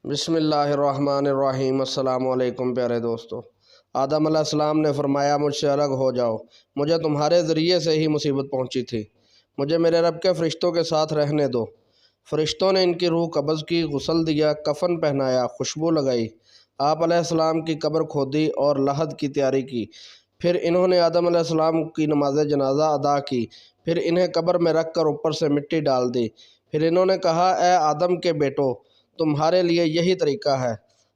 بسم اللہ الرحمن الرحیم۔ السلام علیکم پیارے دوستو۔ آدم علیہ السلام نے فرمایا مجھ سے الگ ہو جاؤ، مجھے تمہارے ذریعے سے ہی مصیبت پہنچی تھی، مجھے میرے رب کے فرشتوں کے ساتھ رہنے دو۔ فرشتوں نے ان کی روح قبض کی، غسل دیا، کفن پہنایا، خوشبو لگائی، آپ علیہ السلام کی قبر کھودی اور لحد کی تیاری کی۔ پھر انہوں نے آدم علیہ السلام کی نماز جنازہ ادا کی، پھر انہیں قبر میں رکھ کر اوپر سے مٹی ڈال دی۔ پھر انہوں نے کہا اے آدم کے بیٹو، تمہارے لیے یہی طریقہ ہے۔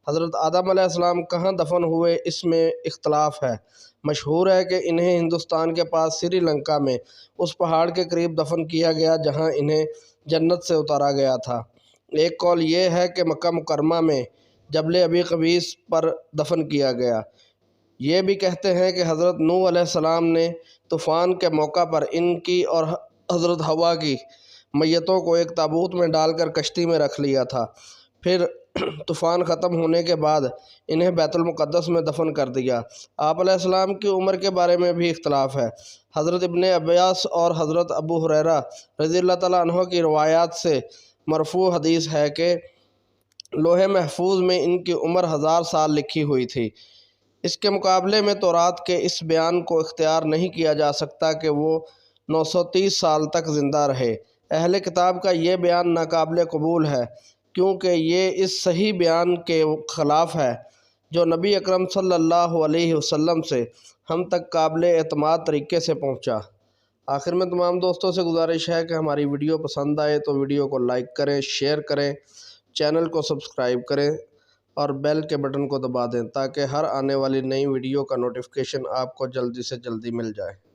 حضرت آدم علیہ السلام کہاں دفن ہوئے اس میں اختلاف ہے۔ مشہور ہے کہ انہیں ہندوستان کے پاس سری لنکا میں اس پہاڑ کے قریب دفن کیا گیا جہاں انہیں جنت سے اتارا گیا تھا۔ ایک قول یہ ہے کہ مکہ مکرمہ میں جبل ابی قبیس پر دفن کیا گیا۔ یہ بھی کہتے ہیں کہ حضرت نوح علیہ السلام نے طوفان کے موقع پر ان کی اور حضرت حوا کی میتوں کو ایک تابوت میں ڈال کر کشتی میں رکھ لیا تھا، پھر طوفان ختم ہونے کے بعد انہیں بیت المقدس میں دفن کر دیا۔ آپ علیہ السلام کی عمر کے بارے میں بھی اختلاف ہے۔ حضرت ابن عباس اور حضرت ابو ہریرہ رضی اللہ تعالیٰ عنہ کی روایات سے مرفوع حدیث ہے کہ لوح محفوظ میں ان کی عمر 1000 سال لکھی ہوئی تھی۔ اس کے مقابلے میں تورات کے اس بیان کو اختیار نہیں کیا جا سکتا کہ وہ 930 سال تک زندہ رہے۔ اہل کتاب کا یہ بیان ناقابل قبول ہے کیونکہ یہ اس صحیح بیان کے خلاف ہے جو نبی اکرم صلی اللہ علیہ وسلم سے ہم تک قابل اعتماد طریقے سے پہنچا۔ آخر میں تمام دوستوں سے گزارش ہے کہ ہماری ویڈیو پسند آئے تو ویڈیو کو لائک کریں، شیئر کریں، چینل کو سبسکرائب کریں اور بیل کے بٹن کو دبا دیں تاکہ ہر آنے والی نئی ویڈیو کا نوٹیفیکیشن آپ کو جلدی سے جلدی مل جائے۔